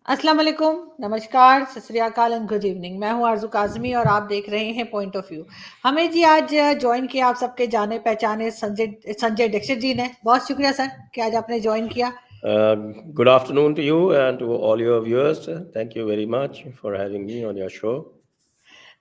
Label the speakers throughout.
Speaker 1: अस्सलाम वालेकुम, नमस्कार, सत श्री अकाल एंड गुड इवनिंग। मैं हूँ आरज़ू काज़मी और आप देख रहे हैं पॉइंट ऑफ व्यू। हमें जी आज जॉइन किया आप सबके जाने-पहचाने संजय संजय दीक्षित जी ने। बहुत शुक्रिया सर कि आज आपने जॉइन किया।
Speaker 2: Good afternoon to you and to all your viewers. Thank you very much for having me on your show.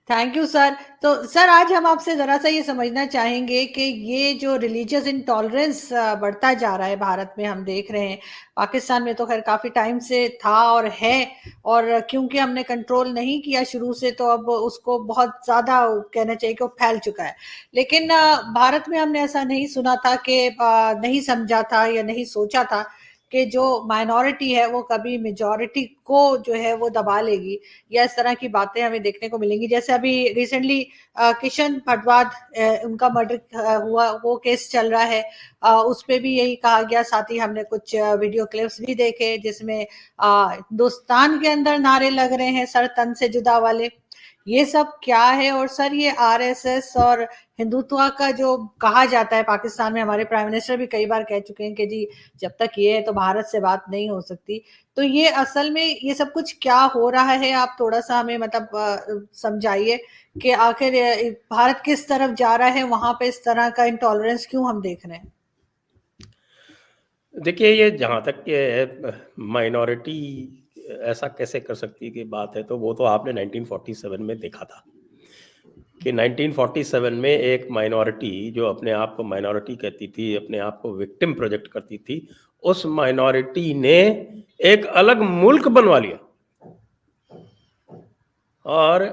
Speaker 1: Thank you sir. तो सर आज हम आपसे ज़रा-सा ये समझना चाहेंगे कि ये जो रिलीजियस इंटॉलरेंस बढ़ता जा रहा है भारत में हम देख रहे हैं। पाकिस्तान में तो ख़ैर काफ़ी टाइम से था और है और क्योंकि हमने कंट्रोल नहीं किया शुरू से तो अब उसको बहुत ज़्यादा कहना चाहिए कि वो फैल चुका है। लेकिन भारत में हमने ऐसा नहीं सुना था कि नहीं समझा था या नहीं सोचा था कि जो माइनॉरिटी है वो कभी मेजॉरिटी को जो है वो दबा लेगी या इस तरह की बातें हमें देखने को मिलेंगी। जैसे अभी रिसेंटली किशन फटवाद उनका मर्डर हुआ, वो केस चल रहा है। उस पे भी यही कहा गया। साथ ही हमने कुछ वीडियो क्लिप्स भी देखे जिसमें हिंदुस्तान के अंदर नारे लग रहे हैं सर तन से जुदा वाले। ये सब क्या है? और सर ये आरएसएस और हिंदुत्व का जो कहा जाता है पाकिस्तान में, हमारे प्राइम मिनिस्टर भी कई बार कह चुके हैं कि जी जब तक ये है तो भारत से बात नहीं हो सकती। तो ये असल में ये सब कुछ क्या हो रहा है? आप थोड़ा-सा हमें मतलब समझाइए कि आखिर भारत किस तरफ जा रहा है? वहाँ पे इस तरह का इंटॉलरेंस क्यों हम देख रहे हैं?
Speaker 2: देखिए, ये जहाँ तक के माइनॉरिटी ऐसा कैसे कर सकती है कि बात है, तो वो तो आपने 1947 में देखा था कि 1947 में एक माइनॉरिटी जो अपने आप को माइनॉरिटी कहती थी, अपने आप को विक्टिम प्रोजेक्ट करती थी, उस माइनॉरिटी ने एक अलग मुल्क बनवा लिया। और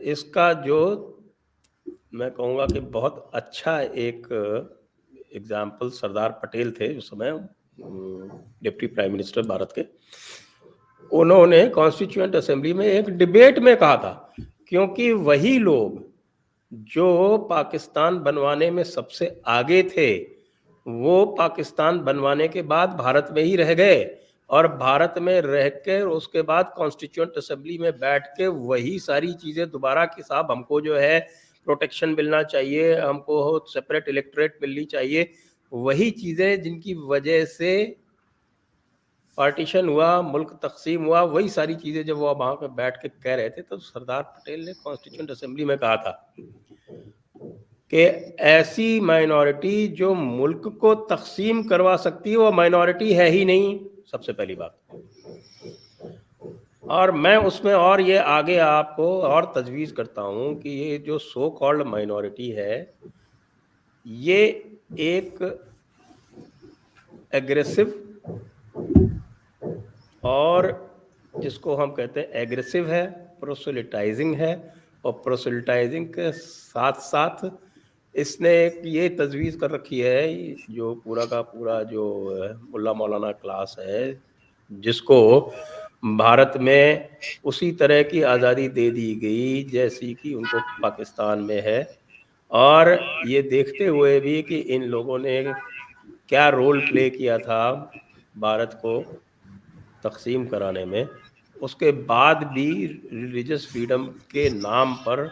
Speaker 2: इसका जो मैं कहूँगा कि बहुत अच्छा एक एग्जाम्पल सरदार पटेल थे उस समय डिप्टी प्राइम मिनिस्टर भारत के। उन्होंने कॉन्स्टिट्यूएंट असेंबली में एक डिबेट में कहा था, क्योंकि वही लोग जो पाकिस्तान बनवाने में सबसे आगे थे, वो पाकिस्तान बनवाने के बाद भारत में ही रह गए और भारत में रह के उसके बाद कॉन्स्टिट्यूएंट असेंबली में बैठ के वही सारी चीज़ें दोबारा कि साहब हमको जो है प्रोटेक्शन मिलना चाहिए, हमको सेपरेट इलेक्टोरेट मिलनी चाहिए, वही चीज़ें जिनकी वजह से पार्टीशन हुआ, मुल्क तकसीम हुआ, वही सारी चीज़ें जब वो वहाँ पे बैठ के कह रहे थे तो सरदार पटेल ने कॉन्स्टिट्यूएंट असेंबली में कहा था कि ऐसी माइनॉरिटी जो मुल्क को तकसीम करवा सकती है वो माइनॉरिटी है ही नहीं, सबसे पहली बात। और मैं उसमें और ये आगे आपको और तजवीज़ करता हूँ कि ये जो सो कॉल्ड माइनॉरिटी है, ये एक एग्रेसिव और जिसको हम कहते हैं एग्रेसिव है, प्रोसेलिटाइजिंग है, और प्रोसेलिटाइजिंग के साथ साथ इसने एक ये तजवीज़ कर रखी है, जो पूरा का पूरा जो मुल्ला मौलाना क्लास है, जिसको भारत में उसी तरह की आज़ादी दे दी गई जैसी कि उनको पाकिस्तान में है। और ये देखते हुए भी कि इन लोगों ने क्या रोल प्ले किया था भारत को तकसीम कराने में, उसके बाद भी रिलीजियस फ्रीडम के नाम पर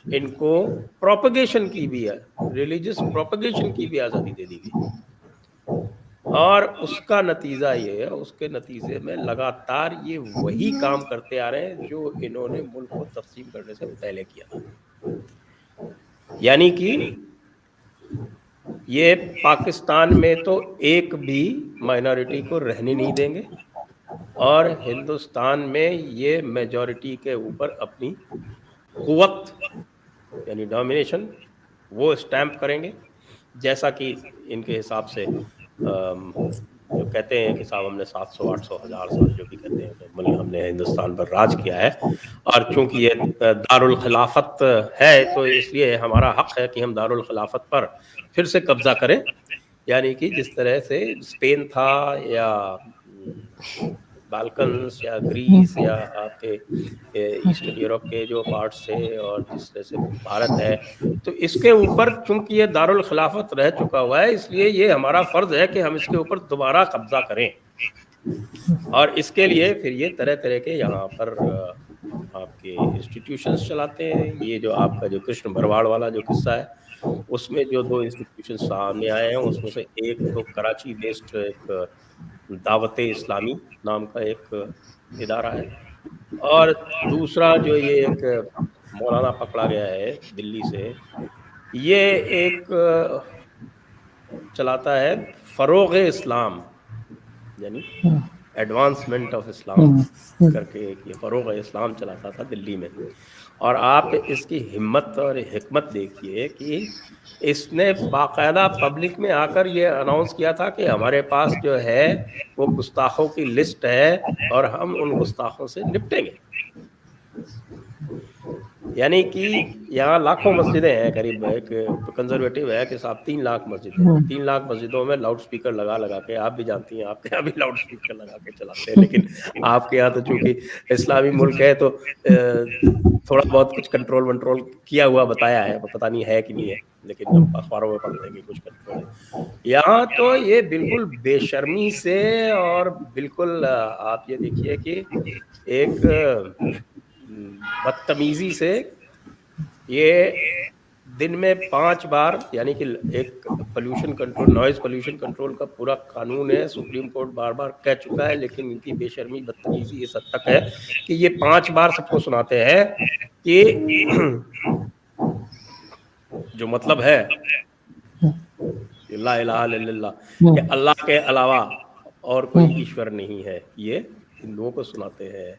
Speaker 2: इनको प्रोपगेशन की भी है, रिलीजियस प्रोपगेशन की भी आज़ादी दे दी गई। और उसका नतीजा ये है, उसके नतीजे में लगातार ये वही काम करते आ रहे हैं जो इन्होंने मुल्क को तकसीम करने से पहले किया था। यानी कि ये पाकिस्तान में तो एक भी माइनॉरिटी को रहने नहीं देंगे और हिंदुस्तान में ये मेजॉरिटी के ऊपर अपनी कुव्वत यानी डोमिनेशन वो स्टैम्प करेंगे, जैसा कि इनके हिसाब से जो कहते हैं कि साहब हमने 700, 800, 1000 साल जो भी कहते हैं तो हमने हिंदुस्तान पर राज किया है, और चूंकि ये दारुल खिलाफत है तो इसलिए हमारा हक है कि हम दारुल खिलाफत पर फिर से कब्जा करें। यानी कि जिस तरह से स्पेन था या बाल्कन्स या ग्रीस या आपके ईस्टर्न यूरोप के जो पार्ट्स थे और जिस तरह से भारत है, तो इसके ऊपर चूंकि ये दारुल खिलाफत रह चुका हुआ है, इसलिए ये हमारा फर्ज है कि हम इसके ऊपर दोबारा कब्जा करें। और इसके लिए फिर ये तरह तरह के यहाँ पर आपके इंस्टीट्यूशंस चलाते हैं। ये जो आपका जो कृष्ण भरवाड़ वाला जो किस्सा है, उसमें जो 2 इंस्टीट्यूशन सामने आए हैं, उसमें से एक तो कराची बेस्ड एक दावते इस्लामी नाम का एक इदारा है, और दूसरा जो ये एक मौलाना पकड़ा गया है दिल्ली से, ये एक चलाता है फ़रोग़ इस्लाम, यानी एडवांसमेंट ऑफ इस्लाम करके एक ये फ़रोग़ इस्लाम चलाता था दिल्ली में। और आप इसकी हिम्मत और हिकमत देखिए कि इसने बाकायदा पब्लिक में आकर ये अनाउंस किया था कि हमारे पास जो है वो गुस्ताखों की लिस्ट है और हम उन गुस्ताखों से निपटेंगे। यानी कि यहाँ लाखों मस्जिदें हैं, करीब एक कंजर्वेटिव है कि साहब 3 लाख मस्जिदें हैं, 3 लाख मस्जिदों में लाउड स्पीकर लगा लगा के, आप भी जानती हैं आपके यहाँ भी लाउड स्पीकर लगा के चलाते हैं, लेकिन आपके यहाँ तो चूंकि इस्लामी मुल्क है तो थोड़ा बहुत कुछ कंट्रोल वंट्रोल किया हुआ बताया है, पता नहीं है कि नहीं है, लेकिन हम अखबारों में पढ़ते हैं कि कुछ कंट्रोल है। यहाँ तो ये बिल्कुल बेशर्मी से, और बिल्कुल आप ये देखिए कि एक बदतमीजी से ये दिन में 5 बार, यानी कि एक pollution control, noise pollution control का पूरा कानून है, सुप्रीम कोर्ट बार बार कह चुका है, लेकिन इनकी बेशर्मी बदतमीजी इस हद तक है कि ये 5 बार सबको सुनाते हैं कि जो मतलब है ला इलाहा इल्लल्लाह, कि अल्लाह के अलावा और कोई ईश्वर नहीं है, ये हिंदुओं को सुनाते हैं,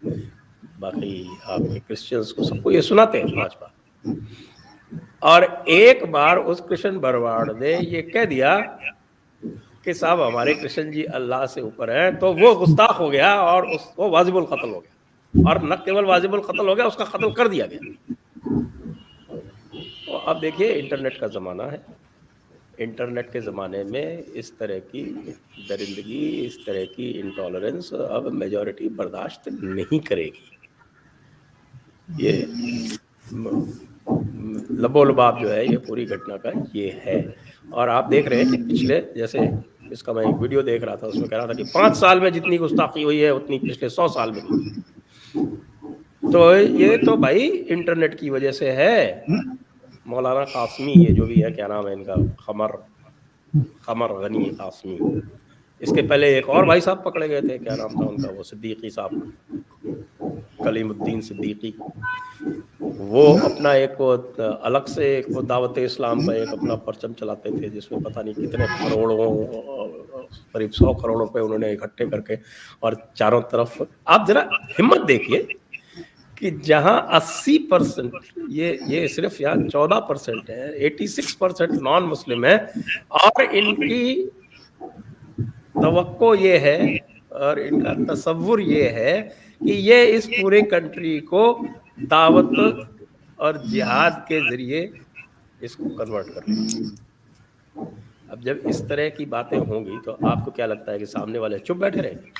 Speaker 2: बाकी आपके क्रिश्चियंस को, सबको ये सुनाते हैं 5 बार। और एक बार उस कृष्ण बरवाड़ ने ये कह दिया कि साहब हमारे कृष्ण जी अल्लाह से ऊपर हैं, तो वो गुस्ताख हो गया और उसको वाजिबुल कत्ल हो गया, और न केवल वाजिबुल कत्ल हो गया, उसका कत्ल कर दिया गया। तो अब देखिए इंटरनेट का ज़माना है, इंटरनेट के ज़माने में इस तरह की दरिंदगी, इस तरह की इंटॉलरेंस अब मेजॉरिटी बर्दाश्त नहीं करेगी। ये लबोलबाब जो है ये पूरी घटना का ये है। और आप देख रहे हैं कि पिछले, जैसे इसका मैं एक वीडियो देख रहा था, उसमें कह रहा था कि 5 साल में जितनी गुस्ताखी हुई है उतनी पिछले 100 साल में नहीं। तो ये तो भाई इंटरनेट की वजह से है। मौलाना कासमी, ये जो भी है, क्या नाम है इनका, कमर गनी कासमी, इसके पहले एक और भाई साहब पकड़े गए थे, क्या नाम था उनका, वो सिद्दीकी साहब, कलीमुद्दीन सिद्दीकी। वो अपना एक वो अलग से एक वो दावत इस्लाम का एक अपना परचम चलाते थे, जिसमें पता नहीं कितने करोड़ों, करीब 100 करोड़ रुपए उन्होंने इकट्ठे करके, और चारों तरफ आप जरा हिम्मत देखिए कि जहां 80% ये सिर्फ यहाँ 14% है, 86% नॉन मुस्लिम है, और इनकी तवक्को ये है और इनका तसव्वुर ये है कि ये इस पूरे कंट्री को दावत और जिहाद के जरिए इसको कन्वर्ट कर लेंगे। अब जब इस तरह की बातें होंगी तो आपको क्या लगता है कि सामने वाले चुप बैठे रहेंगे?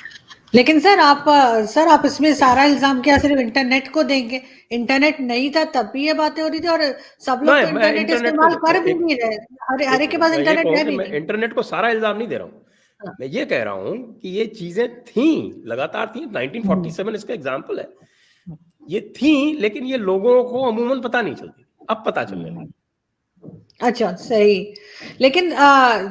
Speaker 1: लेकिन सर आप इसमें सारा इल्जाम क्या सिर्फ इंटरनेट को देंगे? इंटरनेट नहीं था तब भी ये बातें हो रही थी, और सब लोग तो
Speaker 2: मैं
Speaker 1: इंटरनेट
Speaker 2: इंटरनेट को
Speaker 1: इस्तेमाल कर भी नहीं रहे, हर एक के पास
Speaker 2: मैं ये
Speaker 1: इंटरनेट
Speaker 2: कहूँ
Speaker 1: है
Speaker 2: कि
Speaker 1: भी
Speaker 2: मैं
Speaker 1: नहीं।
Speaker 2: इंटरनेट को सारा इल्जाम नहीं दे रहा हूँ,
Speaker 1: हाँ।
Speaker 2: मैं ये कह रहा हूँ कि ये चीजें थी, लगातार थी। 1947 इसका एग्जाम्पल है, ये थी, लेकिन ये लोगों को अमूमन पता नहीं चलती, अब पता चलने लगी।
Speaker 1: अच्छा, सही। लेकिन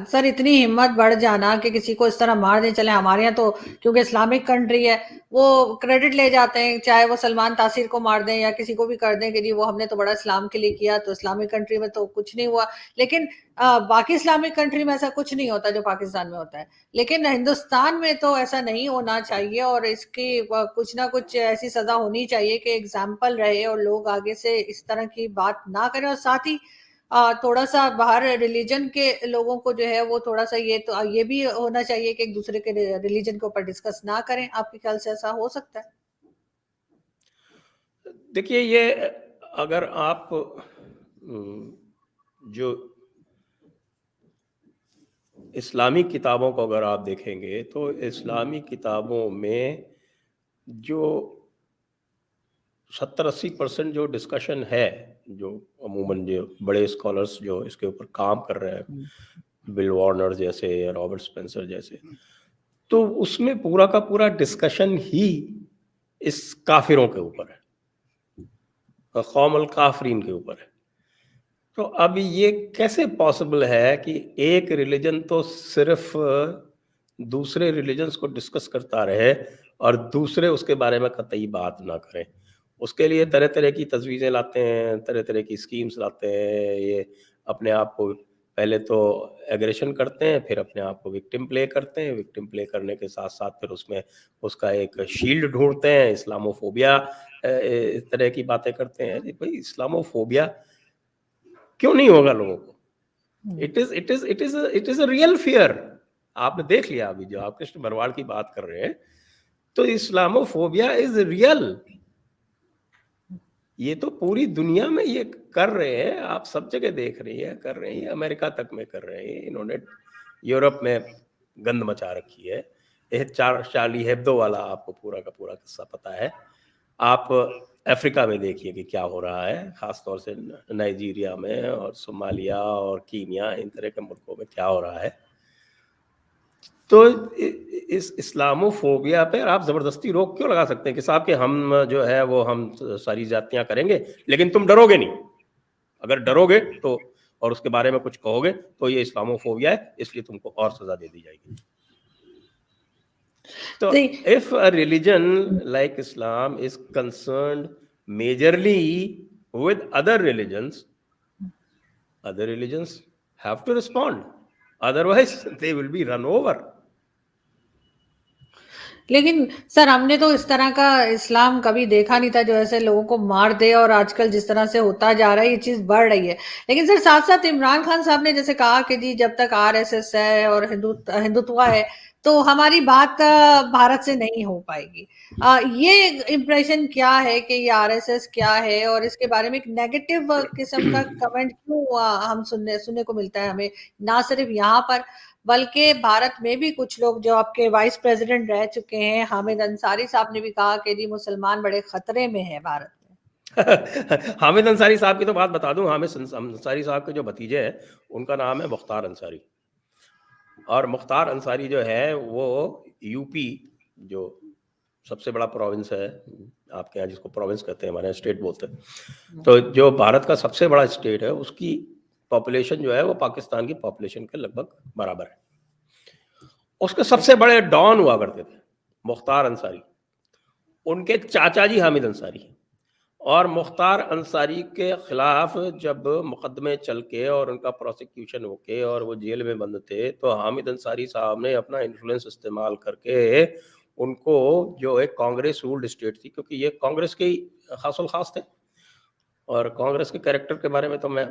Speaker 1: सर इतनी हिम्मत बढ़ जाना कि किसी को इस तरह मार दें, चले हमारे यहाँ तो क्योंकि इस्लामिक कंट्री है, वो क्रेडिट ले जाते हैं, चाहे वो सलमान तासीर को मार दें या किसी को भी कर दें कि जी वो हमने तो बड़ा इस्लाम के लिए किया, तो इस्लामिक कंट्री में तो कुछ नहीं हुआ। लेकिन बाकी इस्लामिक कंट्री में ऐसा कुछ नहीं होता जो पाकिस्तान में होता है, लेकिन हिंदुस्तान में तो ऐसा नहीं होना चाहिए, और इसकी कुछ ना कुछ ऐसी सजा होनी चाहिए कि एग्जाम्पल रहे और लोग आगे से इस तरह की बात ना करें। और साथ ही थोड़ा सा बाहर रिलीजन के लोगों को जो है वो थोड़ा सा ये भी होना चाहिए कि एक दूसरे के रिलीजन के ऊपर डिस्कस ना करें। आपके ख्याल से ऐसा हो सकता है?
Speaker 2: देखिए, ये अगर आप जो इस्लामी किताबों को अगर आप देखेंगे तो इस्लामी किताबों में जो 70-80% जो डिस्कशन है, जो अमूमन जो बड़े स्कॉलर्स जो इसके ऊपर काम कर रहे हैं, बिल वार्नर जैसे, रॉबर्ट स्पेंसर जैसे, तो उसमें पूरा का पूरा डिस्कशन ही इस काफिरों के ऊपर है, कौमुल काफरीन के ऊपर है। तो अब ये कैसे पॉसिबल है कि एक रिलीजन तो सिर्फ दूसरे रिलीजन्स को डिस्कस करता रहे और दूसरे उसके बारे में कतई बात ना करें। उसके लिए तरह-तरह की तजवीज़ें लाते हैं, तरह-तरह की स्कीम्स लाते हैं। ये अपने आप को पहले तो एग्रेशन करते हैं, फिर अपने आप को विक्टिम प्ले करते हैं। विक्टिम प्ले करने के साथ-साथ फिर उसमें उसका एक शील्ड ढूँढते हैं, इस्लामोफ़ोबिया इस तरह की बातें करते हैं। अरे भाई इस्लामोफ़ोबिया क्यों नहीं होगा लोगों को? It is a real fear. आपने देख लिया अभी जो आप कृष्ण भरवाड़ की बात कर रहे हैं, तो इस्लामोफ़ोबिया इज़ रियल। ये तो पूरी दुनिया में ये कर रहे हैं, आप सब जगह देख रही हैं, कर रही हैं, अमेरिका तक में कर रहे हैं। इन्होंने यूरोप में गंद मचा रखी है। ये चार्ली हेब्दो वाला आपको पूरा का पूरा किस्सा पता है। आप अफ्रीका में देखिए कि क्या हो रहा है, ख़ास तौर से नाइजीरिया में और सोमालिया और कीनिया, इन तरह के मुल्कों में क्या हो रहा है। तो इस इस्लामोफोबिया पे आप ज़बरदस्ती रोक क्यों लगा सकते हैं कि साहब कि हम जो है वो हम सारी जातियाँ करेंगे, लेकिन तुम डरोगे नहीं। अगर डरोगे तो और उसके बारे में कुछ कहोगे तो ये इस्लामोफोबिया है, इसलिए तुमको और सज़ा दे दी जाएगी। So,
Speaker 1: नहीं,
Speaker 2: if a religion like Islam is concerned majorly with other religions have to respond. Otherwise, they will be run over.
Speaker 1: लेकिन सर हमने तो इस तरह का इस्लाम कभी देखा नहीं था जो ऐसे लोगों को मार दे, और आजकल जिस तरह से होता जा रहा है ये चीज बढ़ रही है। लेकिन सर साथ साथ इमरान खान साहब ने जैसे कहा कि जी जब तक आरएसएस है और हिंदुत्व है तो हमारी बात भारत से नहीं हो पाएगी। ये इम्प्रेशन क्या है कि ये आरएसएस क्या है, और इसके बारे में एक नेगेटिव किस्म का कमेंट क्यों हम सुनने को मिलता है हमें, ना सिर्फ यहाँ पर बल्कि भारत में भी कुछ लोग जो आपके वाइस प्रेसिडेंट रह चुके हैं, हामिद अंसारी साहब ने भी कहा कि जी मुसलमान बड़े खतरे में है भारत में।
Speaker 2: हामिद अंसारी साहब की तो बात बता दूं। हामिद अंसारी साहब के जो भतीजे हैं उनका नाम है मुख्तार अंसारी, और मुख्तार अंसारी जो है वो यूपी जो सबसे बड़ा प्रोविंस है आपके यहाँ, जिसको प्रोविंस कहते हैं, हमारे यहाँ स्टेट बोलते हैं, तो जो भारत का सबसे बड़ा स्टेट है उसकी पॉपुलेशन जो है वो पाकिस्तान की पॉपुलेशन के लगभग बराबर है। उसके सबसे बड़े डॉन हुआ करते थे मुख्तार अंसारी, उनके चाचा जी हामिद अंसारी। और मुख्तार अंसारी के खिलाफ जब मुकदमे चल के और उनका प्रोसिक्यूशन होके और वो जेल में बंद थे, तो हामिद अंसारी साहब ने अपना इन्फ्लुएंस इस्तेमाल करके उनको, जो एक कांग्रेस रूल्ड स्टेट थी, क्योंकि ये कांग्रेस के खासुल खास थे, और कांग्रेस के कैरेक्टर के बारे में तो मैं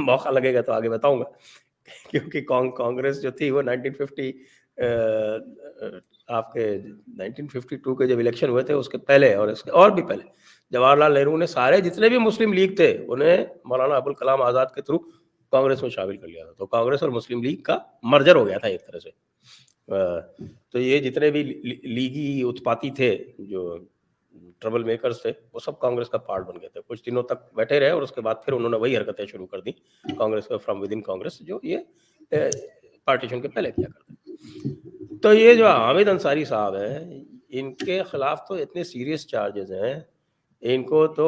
Speaker 2: मौका लगेगा तो आगे बताऊंगा, क्योंकि कांग्रेस जो थी वो 1950 आपके 1952 के जब इलेक्शन हुए थे उसके पहले और इसके और भी पहले जवाहरलाल नेहरू ने सारे जितने भी मुस्लिम लीग थे उन्हें मौलाना अबुल कलाम आज़ाद के थ्रू कांग्रेस में शामिल कर लिया था। तो कांग्रेस और मुस्लिम लीग का मर्जर हो गया था एक तरह से। तो ये जितने भी लीगी उत्पाती थे, जो ट्रबल मेकर्स थे, वो सब कांग्रेस का पार्ट बन गए थे। कुछ दिनों तक बैठे रहे और उसके बाद फिर उन्होंने वही हरकतें शुरू कर दी Congress from within Congress, जो ये पार्टीशन के पहले किया करते। तो ये जो हामिद अंसारी साहब हैं, इनके खिलाफ तो इतने सीरियस चार्जेस हैं, इनको तो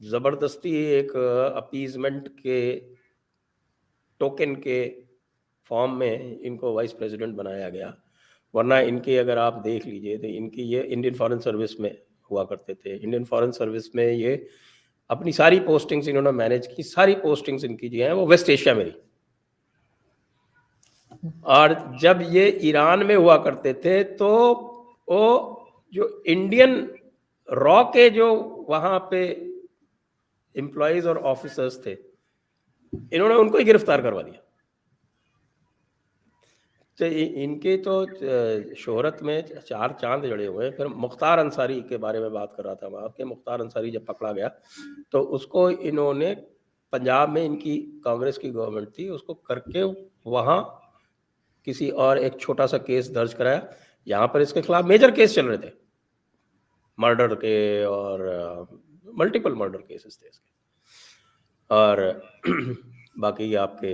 Speaker 2: ज़बरदस्ती एक अपीजमेंट के टोकन के फॉर्म में इनको वाइस प्रेसिडेंट बनाया गया। वरना इनकी अगर आप देख लीजिए तो इनकी ये इंडियन फॉरेन सर्विस में हुआ करते थे। इंडियन फॉरेन सर्विस में ये अपनी सारी पोस्टिंग्स इन्होंने मैनेज की, सारी पोस्टिंग्स इनकी जो है वो वेस्ट एशिया में रही। और जब ये ईरान में हुआ करते थे तो वो जो इंडियन रॉ के जो वहाँ पे एम्प्लॉयज़ और ऑफिसर्स थे, इन्होंने उनको ही गिरफ्तार करवा दिया। तो इनके तो शोहरत में चार चांद जड़े हुए हैं। फिर मुख्तार अंसारी के बारे में बात कर रहा था मैं आपके। मुख्तार अंसारी जब पकड़ा गया तो उसको इन्होंने, पंजाब में इनकी कांग्रेस की गवर्नमेंट थी, उसको करके वहाँ किसी और एक छोटा सा केस दर्ज कराया। यहाँ पर इसके खिलाफ मेजर केस चल रहे थे, मर्डर के, और मल्टीपल मर्डर केसेस थे इसके, और बाकी आपके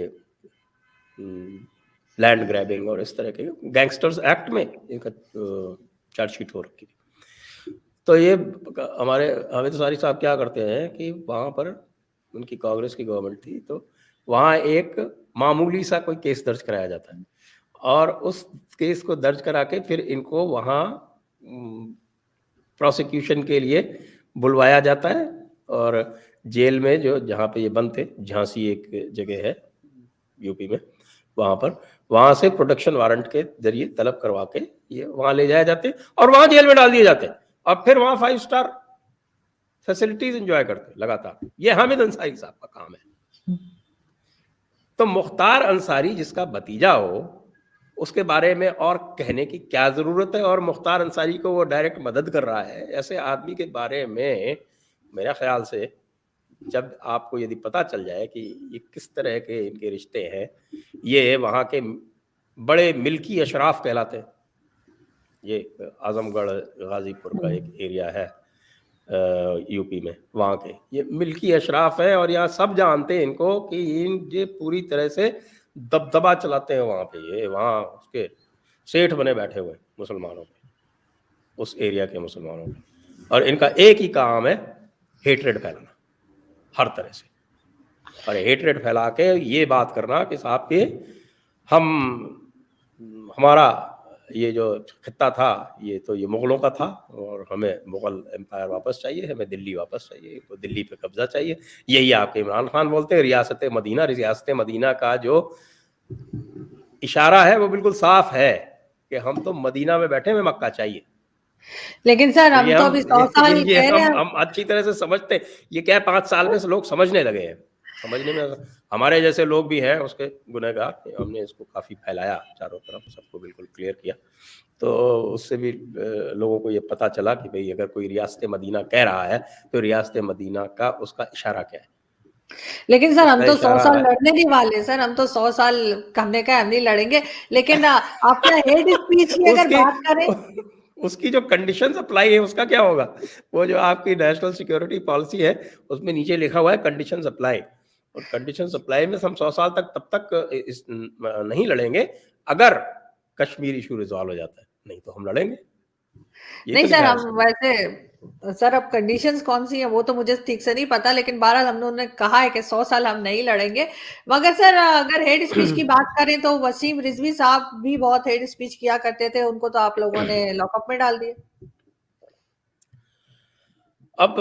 Speaker 2: लैंड ग्रैबिंग और इस तरह के गैंगस्टर्स एक्ट में इनका चार्जशीट हो रखी थी। तो ये हमारे हामिद अंसारी साहब क्या करते हैं कि वहाँ पर उनकी कांग्रेस की गवर्नमेंट थी, तो वहाँ एक मामूली सा कोई केस दर्ज कराया जाता है और उस केस को दर्ज करा के फिर इनको वहाँ प्रोसिक्यूशन के लिए बुलवाया जाता है, और जेल में जो जहाँ पे ये बंद थे, झांसी एक जगह है यूपी में, वहाँ से प्रोटेक्शन वारंट के जरिए तलब करवा के ये वहाँ ले जाए जाते और वहाँ जेल में डाल दिए जाते और फिर वहाँ 5 स्टार फैसिलिटीज एंजॉय करते लगातार। ये हामिद अंसारी साहब का काम है। तो मुख्तार अंसारी जिसका भतीजा हो, उसके बारे में और कहने की क्या जरूरत है, और मुख्तार अंसारी को वो डायरेक्ट मदद कर रहा है। ऐसे आदमी के बारे में मेरा ख्याल से जब आपको यदि पता चल जाए कि ये किस तरह के इनके रिश्ते हैं, ये वहाँ के बड़े मिल्की अशराफ कहलाते हैं। ये आजमगढ़ गाजीपुर का एक एरिया है यूपी में, वहाँ के ये मिल्की अशराफ है, और यहाँ सब जानते हैं इनको कि ये पूरी तरह से दबदबा चलाते हैं वहाँ पे। ये वहाँ उसके सेठ बने बैठे हुए मुसलमानों पे, उस एरिया के मुसलमानों पे, और इनका एक ही काम है हेट्रेड फैलाना हर तरह से, और हेट्रेड फैला के ये बात करना कि साहब के हमारा ये जो खित्ता था ये तो ये मुग़लों का था, और हमें मुग़ल एम्पायर वापस चाहिए, हमें दिल्ली वापस चाहिए, तो दिल्ली पे कब्जा चाहिए। यही आपके इमरान खान बोलते हैं। रियासत मदीना का जो इशारा है वो बिल्कुल साफ है कि हम तो मदीना में बैठे, हमें मक्का चाहिए।
Speaker 1: लेकिन सर हम तो अभी 100 साल कह रहे हैं,
Speaker 2: हम अच्छी तरह से समझते हैं। ये क्या 5 साल में से लोग समझने लगे हैं, समझने में हमारे जैसे लोग भी हैं उसके गुनहगार। हमने इसको काफ़ी फैलाया चारों तरफ, सबको बिल्कुल क्लियर किया, तो उससे भी लोगों को ये पता चला कि भाई अगर कोई रियासत मदीना कह रहा है तो रियासत मदीना का उसका इशारा क्या है।
Speaker 1: लेकिन सर हम तो 100 साल लड़ने नहीं वाले सर, हम तो 100 साल हमने कहा हम नहीं लड़ेंगे। लेकिन आपका हेड स्पीच की अगर बात करें,
Speaker 2: उसकी जो कंडीशन अप्लाई है उसका क्या होगा? वो जो आपकी नेशनल सिक्योरिटी पॉलिसी है उसमें नीचे लिखा हुआ है कंडीशन अप्लाई, और कंडीशन अप्लाई में हम 100 साल तक तब तक नहीं लड़ेंगे अगर कश्मीर इशू रिजॉल्व हो जाता है, नहीं तो हम लड़ेंगे।
Speaker 1: नहीं सर हम वैसे सर अब कंडीशंस कौन सी है वो तो मुझे ठीक से नहीं पता, लेकिन बहरहाल हम लोगों ने कहा है कि 100 साल हम नहीं लड़ेंगे। मगर सर अगर हेड स्पीच की बात करें तो वसीम रिजवी साहब भी बहुत हेड स्पीच किया करते थे, उनको तो आप लोगों ने लॉकअप में डाल दिया।
Speaker 2: अब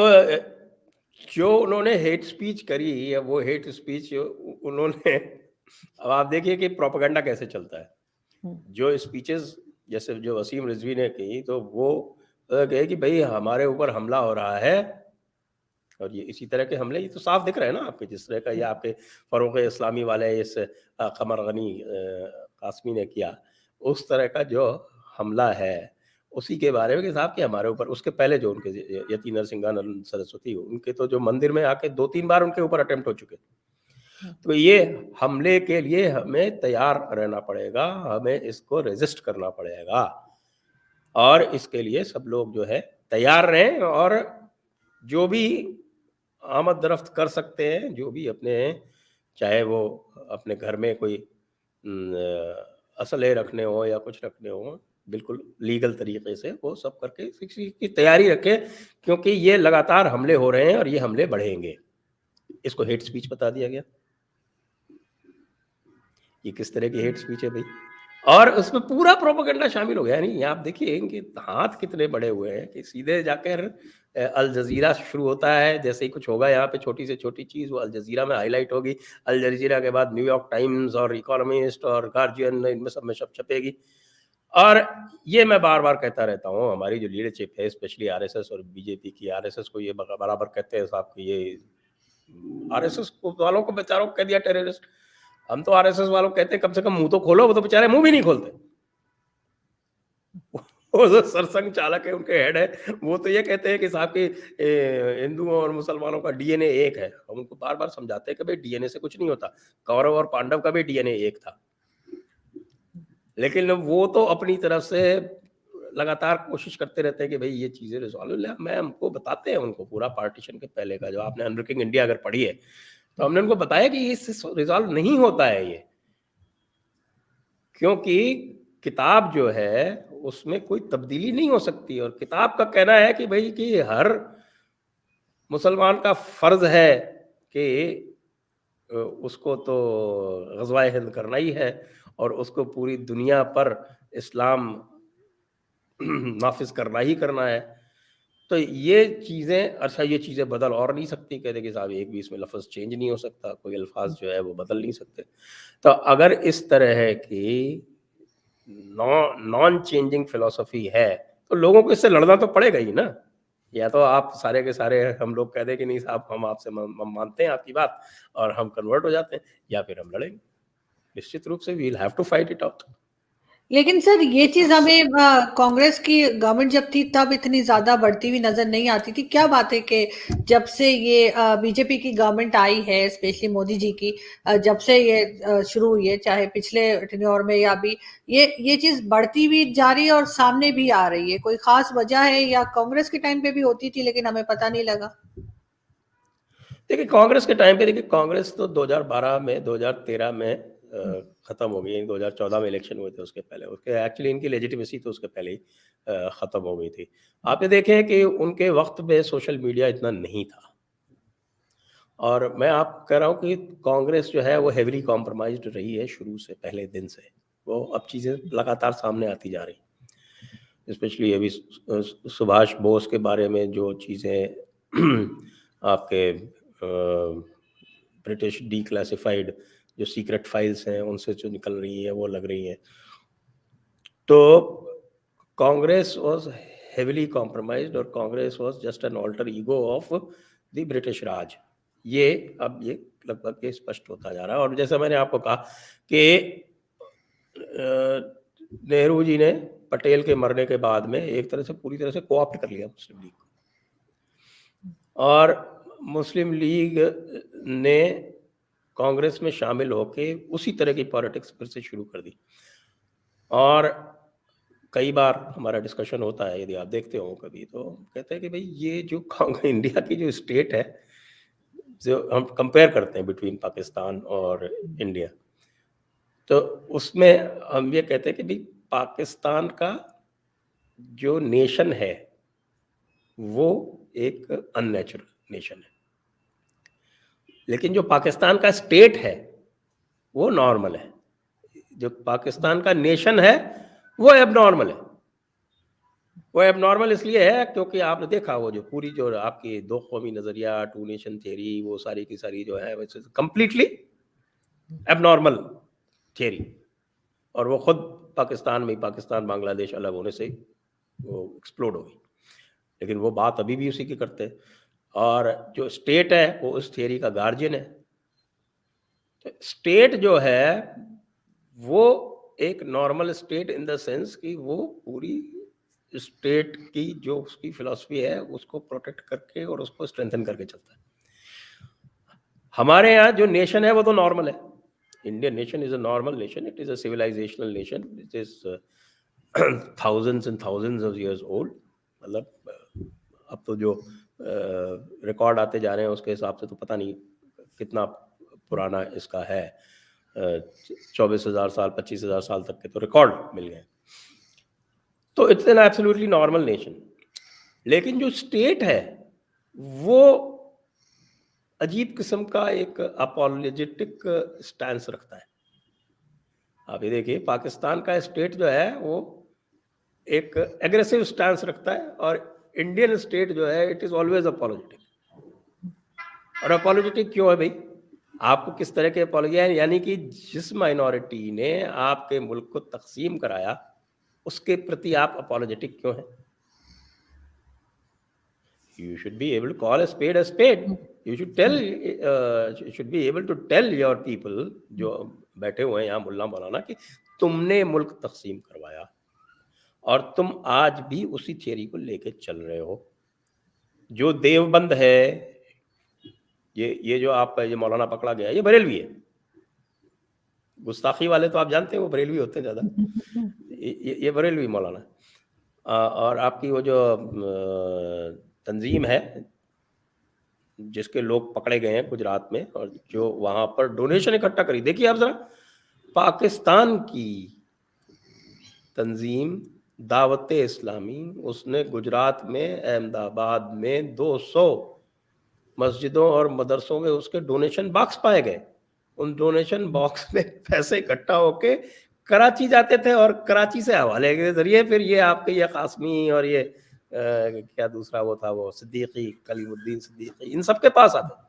Speaker 2: जो उन्होंने हेट स्पीच करी, या वो हेट स्पीच उन्होंने, अब आप देखिए कि प्रोपेगेंडा कैसे चलता है। जो स्पीचेस जैसे जो वसीम रिजवी ने की, तो वो कहे कि भाई हमारे ऊपर हमला हो रहा है, और ये इसी तरह के हमले ये तो साफ दिख रहे हैं ना आपके, जिस तरह का ये आपके फरोग इस्लामी वाले इस कमर गनी कासमी ने किया, उस तरह का जो हमला है उसी के बारे में कि साहब कि हमारे ऊपर, उसके पहले जो उनके यति नरसिंहानंद सरस्वती, उनके तो जो मंदिर में आके 2-3 बार उनके ऊपर अटेम्प्ट हो चुके। तो ये हमले के लिए हमें तैयार रहना पड़ेगा, हमें इसको रेजिस्ट करना पड़ेगा, और इसके लिए सब लोग जो है तैयार रहें, और जो भी आमद रफ्त कर सकते हैं, जो भी अपने, चाहे वो अपने घर में कोई असलहे रखने हो या कुछ रखने हो, बिल्कुल लीगल तरीके से वो सब करके की तैयारी रखें, क्योंकि ये लगातार हमले हो रहे हैं और ये हमले बढ़ेंगे। इसको हेट स्पीच बता दिया गया। ये किस तरह की हेट स्पीच है भाई, और उसमें पूरा प्रोपेगेंडा शामिल हो गया। नहीं आप देखिए इनके हाथ कितने बड़े हुए हैं कि सीधे जाकर अल जजीरा शुरू होता है, जैसे ही कुछ होगा यहाँ पे छोटी से छोटी चीज़ वो अल जजीरा में हाईलाइट होगी, अल जजीरा के बाद न्यूयॉर्क टाइम्स और इकोनॉमिस्ट और गार्जियन, इनमें सब में सब छपेगी। और ये मैं बार बार कहता रहता हूँ, हमारी जो लीडरशिप है स्पेशली आरएसएस और बीजेपी की, आरएसएस को ये बराबर कहते हैं साहब कि ये आरएसएस वालों को बेचारों को कह दिया टेररिस्ट। हम तो आरएसएस वालों कहते हैं कम से कम मुंह तो खोलो, वो तो बेचारे मुंह भी नहीं खोलते। वो जो सरसंघ चालक है, उनके हेड है, वो तो ये कहते हैं कि साहब कि हिंदुओं और मुसलमानों का डीएनए एक है। हम उनको बार बार समझाते हैं कि भाई डीएनए से कुछ नहीं होता, कौरव और पांडव का भी डीएनए एक था, लेकिन वो तो अपनी तरफ से लगातार कोशिश करते रहते हैं कि भाई ये चीजें रिजॉल्व। मैं हमको बताते हैं उनको पूरा पार्टीशन के पहले का, जो आपने अनब्रेकिंग इंडिया अगर पढ़ी है तो हमने उनको बताया कि इससे रिजॉल्व नहीं होता है ये, क्योंकि किताब जो है उसमें कोई तब्दीली नहीं हो सकती, और किताब का कहना है कि भाई कि हर मुसलमान का फर्ज है कि उसको तो ग़ज़वा-ए-हिंद करना ही है, और उसको पूरी दुनिया पर इस्लाम नाफिज करना ही करना है। तो ये चीज़ें, अच्छा ये चीज़ें बदल और नहीं सकती, कहते कि साहब एक भी इसमें लफ्ज़ चेंज नहीं हो सकता, कोई अल्फाज जो है वो बदल नहीं सकते। तो अगर इस तरह की नॉन चेंजिंग फिलॉसफी है तो लोगों को इससे लड़ना तो पड़ेगा ही ना। या तो आप सारे के सारे हम लोग कह दें कि नहीं साहब हम आपसे मानते हैं आपकी बात और हम कन्वर्ट हो जाते हैं, या फिर हम लड़ेंगे। निश्चित रूप से we will have to fight it out.
Speaker 1: लेकिन सर ये चीज हमें कांग्रेस की गवर्नमेंट जब थी तब इतनी ज्यादा बढ़ती हुई नजर नहीं आती थी। क्या बात है कि जब से ये बीजेपी की गवर्नमेंट आई है, स्पेशली मोदी जी की, जब से ये शुरू हुई है, चाहे पिछले टेन्योर में या अभी, ये चीज बढ़ती हुई जा रही है और सामने भी आ रही है। कोई खास वजह है या कांग्रेस के टाइम पे भी होती थी लेकिन हमें पता नहीं लगा?
Speaker 2: देखिए कांग्रेस के टाइम पे, देखिए कांग्रेस तो 2012 में 2013 में खत्म हो गई। 2014 में इलेक्शन हुए थे, उसके पहले उसके एक्चुअली इनकी लेजिटिमेसी तो उसके पहले ही खत्म हो गई थी। आपने देखे कि उनके वक्त में सोशल मीडिया इतना नहीं था, और मैं आप कह रहा हूँ कि कांग्रेस जो है वो हेवीली कॉम्प्रोमाइज्ड रही है शुरू से, पहले दिन से। वो अब चीज़ें लगातार सामने आती जा रही, स्पेशली अभी सुभाष बोस के बारे में जो चीज़ें आपके ब्रिटिश डीक्लासिफाइड जो सीक्रेट फाइल्स हैं उनसे जो निकल रही है वो लग रही हैं। तो कांग्रेस वाज हेवीली कॉम्प्रोमाइज्ड और Congress was just an alter ego of the British Raj. ये अब ये लगभग ये स्पष्ट होता जा रहा है। और जैसा मैंने आपको कहा कि नेहरू जी ने पटेल के मरने के बाद में एक तरह से पूरी तरह से कोऑप्ट कर लिया मुस्लिम लीग को, और मुस्लिम लीग ने कांग्रेस में शामिल होके उसी तरह की पॉलिटिक्स फिर से शुरू कर दी। और कई बार हमारा डिस्कशन होता है, यदि आप देखते हो कभी, तो कहते हैं कि भाई ये जो इंडिया की जो स्टेट है, जो हम कंपेयर करते हैं बिटवीन पाकिस्तान और इंडिया, तो उसमें हम ये कहते हैं कि भाई पाकिस्तान का जो नेशन है वो एक अननेचुरल नेशन है, लेकिन जो पाकिस्तान का स्टेट है वो नॉर्मल है। जो पाकिस्तान का नेशन है वो एबनॉर्मल है। वो एबनॉर्मल इसलिए है क्योंकि आपने देखा वो जो पूरी जो आपकी दो कौमी नज़रिया, टू नेशन थियरी, वो सारी की सारी जो है वैसे कंप्लीटली एबनॉर्मल थियरी, और वो खुद पाकिस्तान में, पाकिस्तान बांग्लादेश अलग होने से वो एक्सप्लोड हो गई। लेकिन वो बात अभी भी उसी की करते हैं, और जो स्टेट है वो उस थियरी का गार्जियन है। तो स्टेट जो है वो एक normal state in the sense कि वो पूरी स्टेट की जो उसकी फिलॉसफी है उसको प्रोटेक्ट करके और उसको स्ट्रेंथन करके चलता है। हमारे यहाँ जो नेशन है वो तो नॉर्मल है। Indian nation is a normal nation, it is a civilisational nation, it is thousands and thousands of years old. मतलब अब तो जो रिकॉर्ड आते जा रहे हैं उसके हिसाब से तो पता नहीं कितना पुराना इसका है। 24,000 साल, 25,000 साल तक के तो रिकॉर्ड मिल गए। तो it's an absolutely normal nation. लेकिन जो स्टेट है वो अजीब किस्म का एक अपोलोजेटिक स्टैंस रखता है। आप ये देखिए पाकिस्तान का स्टेट जो है वो एक एग्रेसिव स्टैंस रखता है, और इंडियन स्टेट जो है इट इज ऑलवेज अपोलोजेटिक। और अपोलोजेटिक क्यों है भाई? आपको किस तरह के अपोलॉजी है? यानी कि जिस माइनॉरिटी ने आपके मुल्क को तकसीम कराया उसके प्रति आप अपोलोजेटिक क्यों हैं? You should be able to call a spade a spade. You should tell, you should be able to tell your people जो बैठे हुए हैं यहाँ मुल्ला मौलाना कि तुमने मुल्क तकसीम करवाया और तुम आज भी उसी थियरी को लेके चल रहे हो। जो देवबंद है, ये जो आपका ये मौलाना पकड़ा गया ये बरेलवी है। गुस्ताखी वाले तो आप जानते हैं वो बरेलवी होते हैं ज़्यादा। ये बरेलवी मौलाना। और आपकी वो जो तंजीम है जिसके लोग पकड़े गए हैं गुजरात में और जो वहाँ पर डोनेशन इकट्ठा करी, देखिए आप ज़रा, पाकिस्तान की तंजीम दावत इस्लामी, उसने गुजरात में अहमदाबाद में 200 मस्जिदों और मदरसों में उसके डोनेशन बॉक्स पाए गए। उन डोनेशन बॉक्स में पैसे इकट्ठा होके कराची जाते थे और कराची से हवाले के ज़रिए फिर ये आपके ये कासमी और ये क्या दूसरा वो था, वो सिद्दीकी, कलीमुद्दीन सिद्दीकी, इन सब के पास आते थे।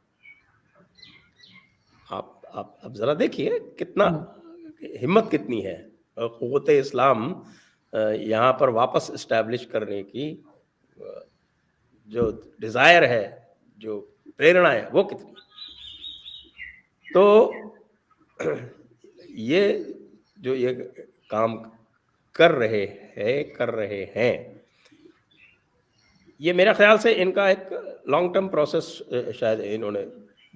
Speaker 2: आप ज़रा देखिए कितना
Speaker 1: हुँ।
Speaker 2: हिम्मत कितनी है क़ुव्वत इस्लाम यहाँ पर वापस एस्टैब्लिश करने की जो डिज़ायर है, जो प्रेरणा है, वो कितनी है। तो ये जो ये काम कर रहे हैं, ये मेरा ख़्याल से इनका एक लॉन्ग टर्म प्रोसेस शायद इन्होंने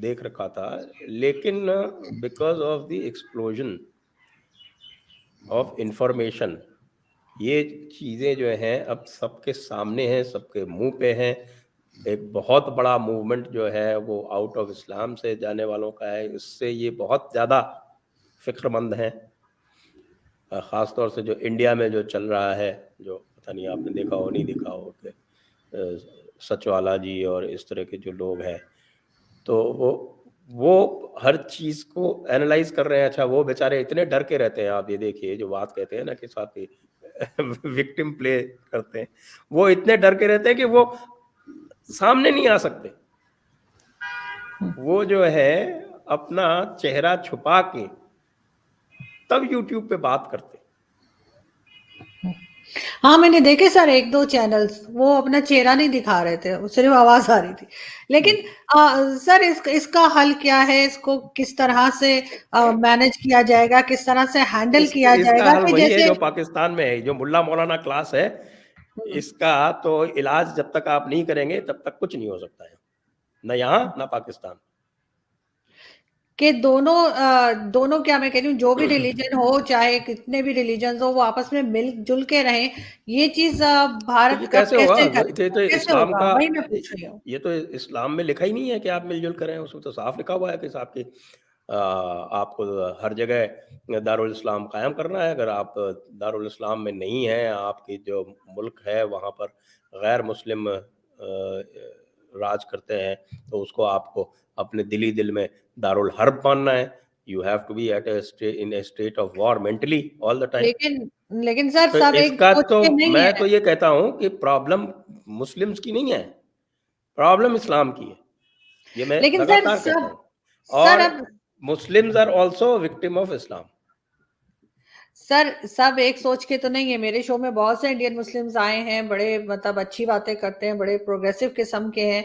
Speaker 2: देख रखा था, लेकिन because of the explosion of information ये चीज़ें जो हैं अब सबके सामने हैं, सबके मुँह पे हैं। एक बहुत बड़ा मूवमेंट जो है वो आउट ऑफ इस्लाम से जाने वालों का है, इससे ये बहुत ज़्यादा फ़िक्रमंद हैं। ख़ास तौर से जो इंडिया में जो चल रहा है, जो पता नहीं आपने देखा हो नहीं देखा हो कि सचवाला जी और इस तरह के जो लोग हैं, तो वो हर चीज़ को एनालाइज़ कर रहे हैं। अच्छा, वो बेचारे इतने डर के रहते हैं, आप ये देखिए जो बात कहते हैं ना कि साथ ही विक्टिम प्ले करते हैं, वो इतने डर के रहते हैं कि वो सामने नहीं आ सकते। वो जो है अपना चेहरा छुपा के तब यूट्यूब पे बात करते।
Speaker 1: हाँ, मैंने देखे सर 1-2 चैनल्स, वो अपना चेहरा नहीं दिखा रहे थे, सिर्फ़ आवाज़ आ रही थी। लेकिन सर इसका हल क्या है? इसको किस तरह से मैनेज किया जाएगा? किस तरह से हैंडल किया
Speaker 2: इसका
Speaker 1: जाएगा
Speaker 2: हल
Speaker 1: कि
Speaker 2: वही है
Speaker 1: जैसे
Speaker 2: जो पाकिस्तान में है, जो मुल्ला मौलाना क्लास है, इसका तो इलाज जब तक आप नहीं करेंगे तब तक कुछ नहीं हो सकता है, ना यहाँ ना पाकिस्तान।
Speaker 1: कि दोनों क्या मैं कह रही हूँ, जो भी रिलीजन हो, चाहे कितने भी रिलीजन्स हो, वो आपस में मिल-जुल के रहें, ये चीज़
Speaker 2: तो
Speaker 1: भारत
Speaker 2: ये
Speaker 1: कब
Speaker 2: कैसे होगा?
Speaker 1: कैसे
Speaker 2: ये
Speaker 1: करेगा?
Speaker 2: तो
Speaker 1: कैसे
Speaker 2: इस्लाम
Speaker 1: होगा?
Speaker 2: का
Speaker 1: वही मैं पूछ रही हूँ।
Speaker 2: ये तो इस्लाम में लिखा ही नहीं है कि आप मिलजुल करें। उसमें तो साफ लिखा हुआ है कि साहब कि आपको हर जगह दारुल इस्लाम कायम करना है। अगर आप दारुल इस्लाम में नहीं हैं, आपकी जो मुल्क है वहाँ पर गैर मुस्लिम राज करते हैं, तो उसको आपको अपने दिल में दारुल हर्ब मानना है। You have to be in a state of war mentally all the time.
Speaker 1: लेकिन लेकिन सर
Speaker 2: तो
Speaker 1: सब एक
Speaker 2: इसका
Speaker 1: सोच
Speaker 2: तो
Speaker 1: के नहीं
Speaker 2: मैं
Speaker 1: है।
Speaker 2: तो ये कहता हूँ कि प्रॉब्लम मुस्लिम्स की नहीं है, प्रॉब्लम इस्लाम की है। ये मैं
Speaker 1: लेकिन सर
Speaker 2: लगातार कहता
Speaker 1: सब
Speaker 2: हूँ।
Speaker 1: सर
Speaker 2: और
Speaker 1: अब
Speaker 2: Muslims are also victim of Islam.
Speaker 1: Sir सब एक सोच के तो नहीं है। मेरे शो में बहुत से इंडियन मुस्लिम्स आए हैं, बड़े मतलब अच्छी बातें करते हैं, बड़े प्रोग्रेसिव किस्म के हैं।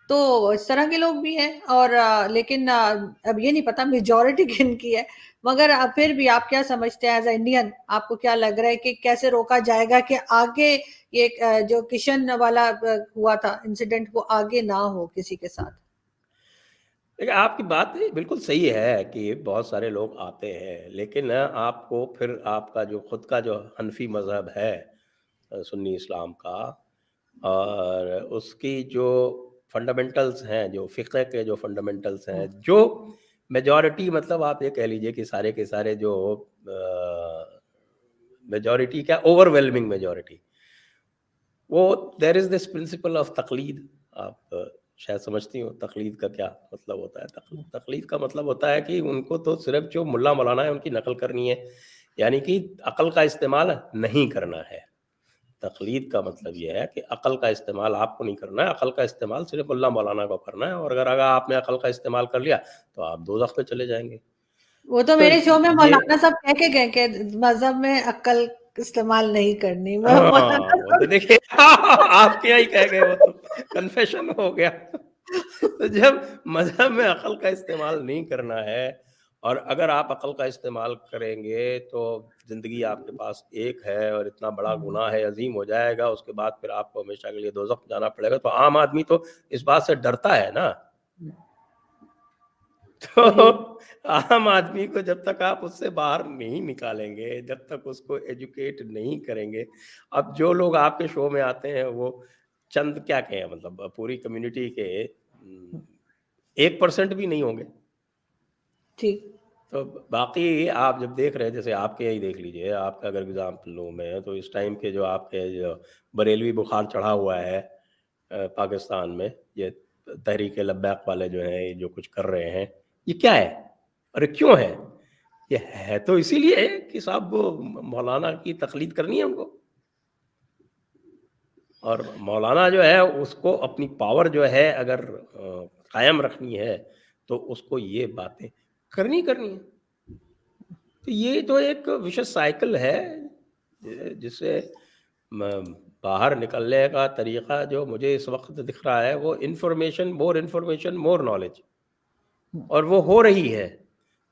Speaker 1: तो इस तरह के लोग भी हैं और लेकिन अब ये नहीं पता मेजॉरिटी किनकी है। मगर फिर भी आप क्या समझते हैं एज़ अ इंडियन, आपको क्या लग रहा है कि कैसे रोका जाएगा कि आगे ये जो किशन वाला हुआ था इंसिडेंट, वो आगे ना हो किसी के साथ?
Speaker 2: देखिए, आपकी बात बिल्कुल सही है कि बहुत सारे लोग आते हैं, लेकिन आपको फिर आपका जो खुद का जो हनफी मज़हब है सुन्नी इस्लाम का, और उसकी जो फंडामेंटल्स हैं, जो फ़िक़्ह के जो फंडामेंटल्स हैं,
Speaker 1: हुँ।
Speaker 2: जो मेजॉरिटी मतलब आप ये कह लीजिए कि सारे के सारे जो मेजॉरिटी क्या ओवरवेलमिंग मेजॉरिटी, वो there is this principle of तक़लीद। आप शायद समझती हो तक़लीद का क्या मतलब होता है। तक़लीद का मतलब होता है कि उनको तो सिर्फ़ जो मुल्ला मौलाना है उनकी नकल करनी है, यानी कि अक़ल का इस्तेमाल नहीं करना है। तक़लीद का मतलब ये है कि अक़ल का इस्तेमाल आपको नहीं करना है, अक़ल का इस्तेमाल सिर्फ़ मुल्ला मौलाना को करना है, और अगर आपने अक़ल का इस्तेमाल कर लिया, तो आप दोज़ख में चले जाएँगे।
Speaker 1: वो तो
Speaker 2: तो
Speaker 1: मेरे शो में
Speaker 2: ये
Speaker 1: मौलाना साहब कह के गए कि मज़हब में अक्ल इस्तेमाल नहीं करनी। मैं
Speaker 2: हाँ,
Speaker 1: मौलाना
Speaker 2: वो तो
Speaker 1: साहब
Speaker 2: देखिए आपके यहाँ ही कह गए, वो तो कन्फेशन हो गया। तो जब मज़हब में अक़ल का इस्तेमाल नहीं करना है, और अगर आप अक़ल का इस्तेमाल करेंगे तो ज़िंदगी आपके पास एक है और इतना बड़ा गुनाह है, अज़ीम हो जाएगा, उसके बाद फिर आपको हमेशा के लिए दोज़ख जाना पड़ेगा। तो आम आदमी तो इस बात से डरता है ना।
Speaker 1: वही।
Speaker 2: तो आम आदमी को जब तक आप उससे बाहर नहीं निकालेंगे, जब तक उसको एजुकेट नहीं करेंगे, अब जो लोग आपके शो में आते हैं वो चंद क्या कहें, मतलब पूरी कम्युनिटी के 1% भी नहीं होंगे।
Speaker 1: ठीक।
Speaker 2: तो बाकी आप जब देख रहे हैं, जैसे आपके यहाँ ही देख लीजिए, आपका अगर एग्ज़ाम्पल लूँ मैं, तो इस टाइम के जो आपके जो बरेलवी बुखार चढ़ा हुआ है पाकिस्तान में, ये तहरीक लब्बैक वाले जो हैं, ये जो कुछ कर रहे हैं, ये क्या है? अरे क्यों है? ये है तो इसीलिए कि साहब वो मौलाना की तकलीद करनी है उनको, और मौलाना जो है उसको अपनी पावर जो है अगर कायम रखनी है, तो उसको ये बातें करनी करनी है। तो ये तो एक विशेष साइकिल है जिससे बाहर निकलने का तरीका जो मुझे इस वक्त दिख रहा है वो इन्फॉर्मेशन मोर नॉलेज, और वो हो रही है।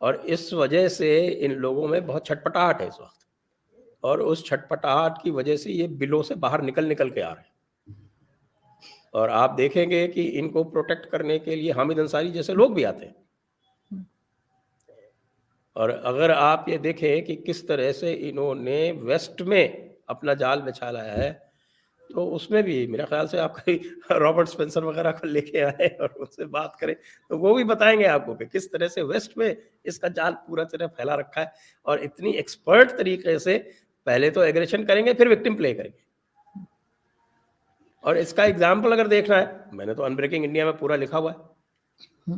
Speaker 2: और इस वजह से इन लोगों में बहुत छटपटाहट है इस वक्त, और उस छटपटाहट की वजह से ये बिलों से बाहर निकल निकल के आ रहे हैं। और आप देखेंगे कि इनको प्रोटेक्ट करने के लिए हामिद अंसारी जैसे लोग भी आते हैं। और अगर आप ये देखें कि किस तरह से इन्होंने वेस्ट में अपना जाल बिछा लाया है, तो उसमें भी मेरा ख्याल से आप कहीं रॉबर्ट स्पेंसर वगैरह को लेके आए और उनसे बात करें, तो वो भी बताएंगे आपको कि किस तरह से वेस्ट में इसका जाल पूरा तरह फैला रखा है, और इतनी एक्सपर्ट तरीके से पहले तो एग्रेशन करेंगे, फिर विक्टिम प्ले करेंगे। और इसका एग्जाम्पल अगर देखना है, मैंने तो अनब्रेकिंग इंडिया में पूरा लिखा हुआ है।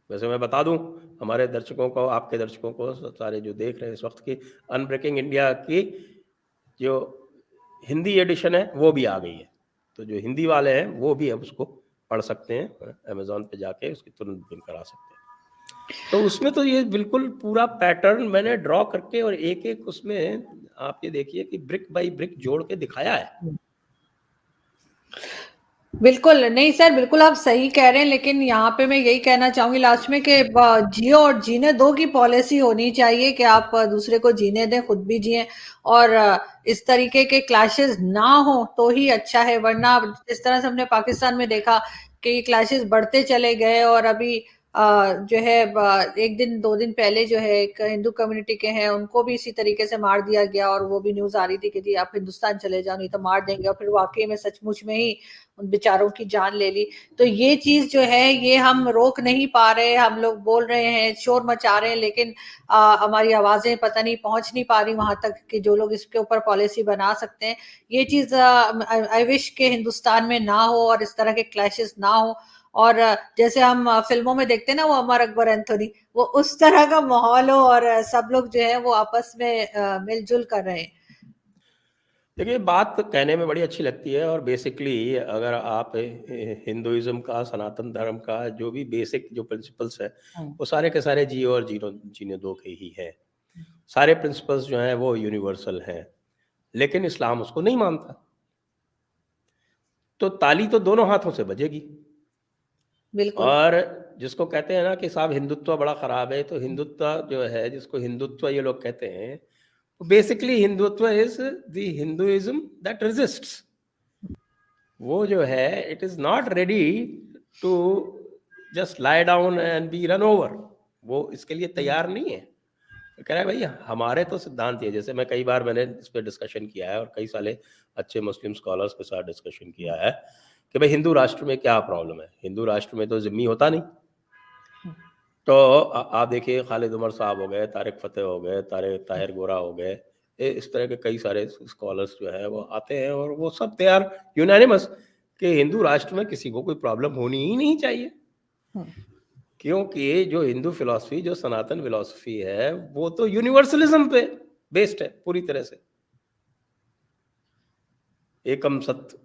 Speaker 2: वैसे मैं बता दूं हमारे दर्शकों को, आपके दर्शकों को, सारे जो देख रहे हैं इस वक्त की, अनब्रेकिंग इंडिया की जो हिंदी एडिशन है वो भी आ गई है। तो जो हिंदी वाले हैं वो भी अब उसको पढ़ सकते हैं, अमेज़न पे जाके उसकी तुरंत बुकिंग करा सकते हैं। तो उसमें तो ये बिल्कुल पूरा पैटर्न मैंने ड्रॉ करके, और एक-एक उसमें आप ये देखिए कि ब्रिक बाय ब्रिक जोड़ के दिखाया है।
Speaker 1: बिल्कुल, नहीं सर, बिल्कुल आप सही कह रहे हैं, लेकिन यहाँ पे मैं यही कहना चाहूँगी लास्ट में कि ब जियो और जीने दो की पॉलिसी होनी चाहिए कि आप दूसरे को जीने दें, खुद भी जिएँ, और इस तरीके के क्लैशेज़ ना हो तो ही अच्छा है, वरना जिस तरह से हमने पाकिस्तान में देखा कि ये क्लैशेज़ बढ़ते चले गए, और अभी जो है 1 दिन 2 दिन पहले जो है एक हिंदू कम्युनिटी के हैं, उनको भी इसी तरीके से मार दिया गया, और वो भी न्यूज़ आ रही थी कि जी आप हिंदुस्तान चले जाओ नहीं तो मार देंगे, और फिर वाक़ई में सचमुच में ही उन बेचारों की जान ले ली। तो ये चीज़ जो है ये हम रोक नहीं पा रहे, हम लोग बोल रहे हैं, शोर मचा रहे हैं, लेकिन हमारी आवाज़ें पता नहीं पहुँच नहीं पा रही वहाँ तक कि जो लोग इसके ऊपर पॉलिसी बना सकते हैं। ये चीज़ आई विश के हिंदुस्तान में ना हो और इस तरह के क्लैशेज़ ना हो, और जैसे हम फ़िल्मों में देखते हैं ना वो अमर अकबर एंथोनी, वो उस तरह का माहौल हो और सब लोग जो है वो आपस में मिल-जुल कर रहे हैं।
Speaker 2: देखिए, बात कहने में बड़ी अच्छी लगती है, और बेसिकली अगर आप हिंदुइज्म का, सनातन धर्म का जो भी बेसिक जो प्रिंसिपल्स है, वो सारे के सारे जियो और जीने दो के ही हैं। सारे प्रिंसिपल्स जो हैं वो यूनिवर्सल हैं, लेकिन इस्लाम उसको नहीं मानता। तो ताली तो दोनों हाथों से बजेगी।
Speaker 1: बिल्कुल।
Speaker 2: और जिसको कहते हैं ना कि साहब हिंदुत्व बड़ा खराब है, तो हिंदुत्व जो है, जिसको हिंदुत्व ये लोग कहते हैं, basically Hindutva is the Hinduism that resists. वो जो है it is not ready to just lie down and be run over, वो इसके लिए तैयार नहीं है। तो कह रहा है भाई हमारे तो सिद्धांत है, जैसे मैं कई बार मैंने इस पर डिस्कशन किया है और कई सारे अच्छे मुस्लिम स्कॉलर्स के साथ डिस्कशन किया है कि भाई हिंदू राष्ट्र में क्या प्रॉब्लम है। हिंदू राष्ट्र में तो जिम्मी होता नहीं। तो आप देखिए खालिद उमर साहब हो गए, तारिक फतेह हो गए, ताहिर गोरा हो गए, इस तरह के कई सारे स्कॉलर्स जो है वो आते हैं, और वो सब दे आर यूनानिमस कि हिंदू राष्ट्र में किसी को कोई प्रॉब्लम होनी ही नहीं चाहिए, क्योंकि जो हिंदू फिलॉसफी, जो सनातन फिलॉसफी है, वो तो यूनिवर्सलिज्म पे बेस्ड है पूरी तरह से। एकम सत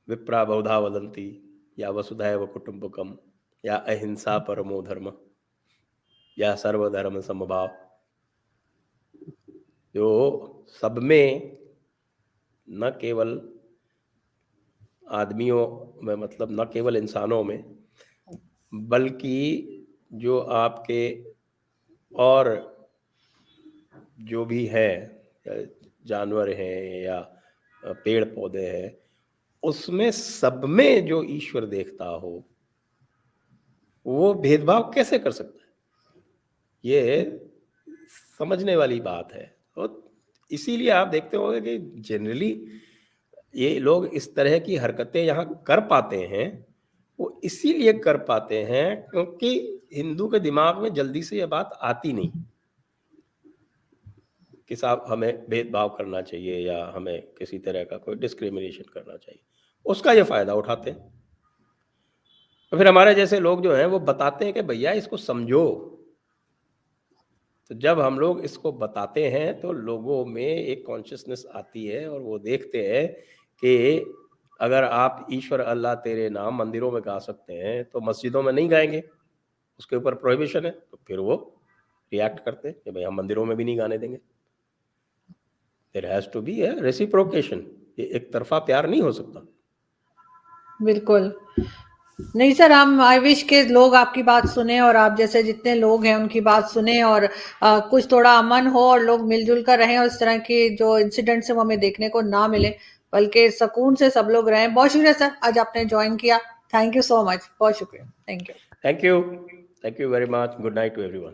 Speaker 2: विप्रा बहुधा वदंती, या वसुधैव कुटुंबकम, या अहिंसा परमो धर्म, या सर्वधर्म समभाव। जो सब में, न केवल आदमियों में, मतलब न केवल इंसानों में, बल्कि जो आपके और जो भी हैं, जानवर हैं या पेड़ पौधे हैं, उसमें सब में जो ईश्वर देखता हो, वो भेदभाव कैसे कर सकता है? ये समझने वाली बात है। और इसीलिए आप देखते होंगे कि जनरली ये लोग इस तरह की हरकतें यहाँ कर पाते हैं, वो इसीलिए कर पाते हैं क्योंकि हिंदू के दिमाग में जल्दी से ये बात आती नहीं कि साहब हमें भेदभाव करना चाहिए या हमें किसी तरह का कोई डिस्क्रिमिनेशन करना चाहिए। उसका ये फ़ायदा उठाते हैं। तो फिर हमारे जैसे लोग जो हैं वो बताते हैं कि भैया इसको समझो, तो जब हम लोग इसको बताते हैं तो लोगों में एक कॉन्शियसनेस आती है और वो देखते हैं कि अगर आप ईश्वर अल्लाह तेरे नाम मंदिरों में गा सकते हैं तो मस्जिदों में नहीं गाएंगे, उसके ऊपर प्रोहिबिशन है, तो फिर वो रिएक्ट करते हैं कि भाई हम मंदिरों में भी नहीं गाने देंगे। There has to be a reciprocation, ये एक तरफा प्यार नहीं हो सकता।
Speaker 1: बिल्कुल। नहीं सर, हम आई विश के लोग आपकी बात सुने और आप जैसे जितने लोग हैं उनकी बात सुने और कुछ थोड़ा अमन हो और लोग मिलजुल कर रहें और इस तरह की जो इंसिडेंट्स हैं वो हमें देखने को ना मिले, बल्कि सुकून से सब लोग रहें। बहुत शुक्रिया सर, आज आपने ज्वाइन किया। थैंक यू सो मच, बहुत शुक्रिया। Thank you.
Speaker 2: Thank you, thank you very much. Good night to everyone.